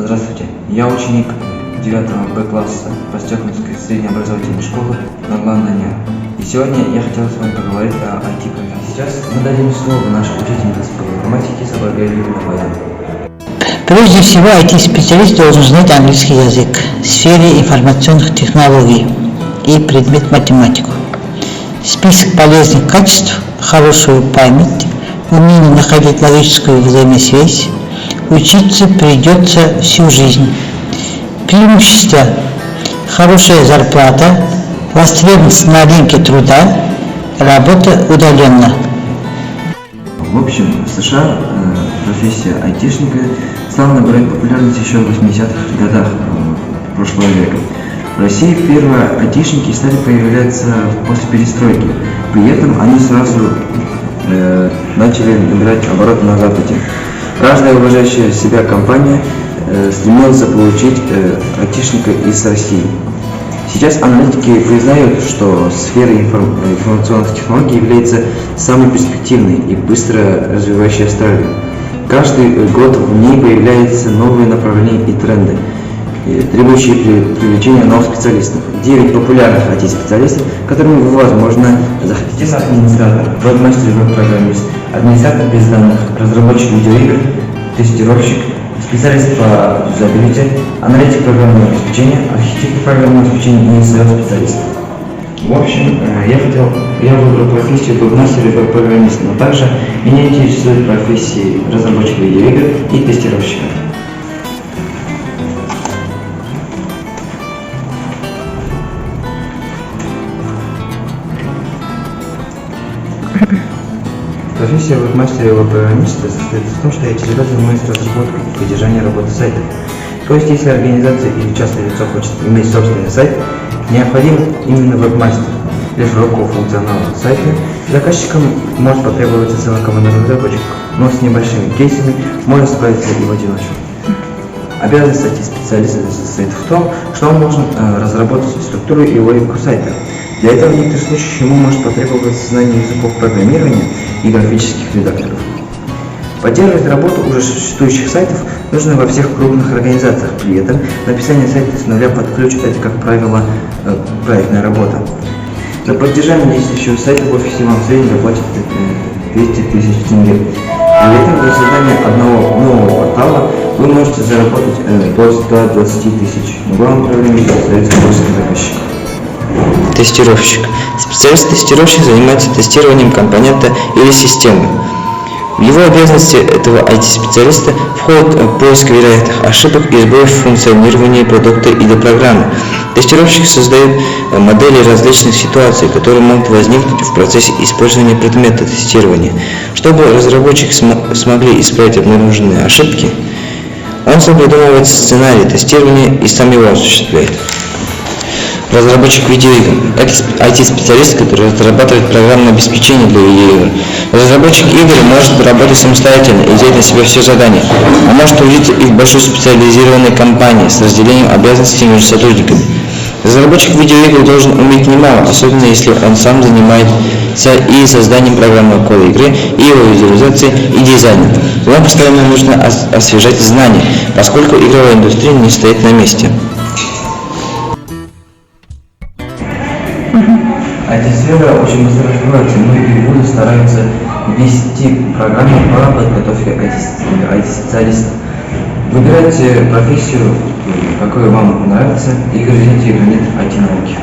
Здравствуйте, я ученик 9 Б класса Постёкинской среднеобразовательной школы Нурлан Данияр. И сегодня я хотел с вами поговорить о IT-профессии. Сейчас мы дадим слово нашей учительнице по информатике Сабаге Юрьевне. Прежде всего, IT-специалист должен знать английский язык в сфере информационных технологий и предмет математику. Список полезных качеств, хорошую память, умение находить логическую взаимосвязь, учиться придется всю жизнь. Преимущества: хорошая зарплата, востребованность на рынке труда, работа удаленно. В общем, в США профессия айтишника стала набирать популярность еще в 80-х годах прошлого века. В России первые айтишники стали появляться после перестройки. При этом они сразу начали набирать обороты на Западе. Каждая уважающая себя компания стремилась получить айтишника из России. Сейчас аналитики признают, что сфера информационных технологий является самой перспективной и быстро развивающей в Австралии. Каждый год в ней появляются новые направления и тренды, требующие привлечения новых специалистов. 9 популярных IT-специалистов, которыми вы, возможно, захотите: администратор, веб-мастер, веб-программист, администратор без данных, разработчик видеоигр, тестировщик, специалист по юзабилити, аналитик программного обеспечения, архитектор программного обеспечения и SEO-специалист. В общем, я выбрал профессию веб-мастера и веб-программиста, но также меня интересуют профессии разработчика видеоигр и тестировщика. Профессия веб-мастера и веб-программиста состоит в том, что эти ребята занимаются разработкой и поддержанием работы сайта. То есть, если организация или частное лицо хочет иметь собственный сайт, необходим именно веб-мастер. Для широкого функционала сайта заказчикам может потребоваться целая команда разработчиков, но с небольшими кейсами можно справиться и в одиночку. Обязанность IT-специалиста состоит в том, что он должен разработать структуру и логику сайта. Для этого в некоторых случаях ему может потребоваться знание языков программирования и графических редакторов. Поддерживать работу уже существующих сайтов нужно во всех крупных организациях. При этом написание сайта с нуля под ключ – это, как правило, проектная работа. За поддержание действующего сайта в офисе вам в среднем заплатят 200 тысяч тенге. При этом за создание одного нового портала вы можете заработать до 120 тысяч. Но главной проблемой остается поиск заказчика. Тестировщик. Специалист-тестировщик занимается тестированием компонента или системы. В его обязанности этого IT-специалиста входит поиск вероятных ошибок и сбоев в функционировании продукта или программы. Тестировщик создает модели различных ситуаций, которые могут возникнуть в процессе использования предмета тестирования. Чтобы разработчики смогли исправить обнаруженные ошибки, он сам придумывает сценарий тестирования и сам его осуществляет. Разработчик видеоигр – это IT-специалист, который разрабатывает программное обеспечение для видеоигр. Разработчик игр может работать самостоятельно и взять на себя все задания, а может трудиться и в большой специализированной компании с разделением обязанностей между сотрудниками. Разработчик видеоигр должен уметь немало, особенно если он сам занимается и созданием программного кода игры, и его визуализацией, и дизайном. Ему постоянно нужно освежать знания, поскольку игровая индустрия не стоит на месте. IT-сфера очень быстро развивается, и многие вузы стараются ввести программу по подготовке IT-специалистов. Выбирайте профессию, какую вам нравится, и грызите гранит IT-науки.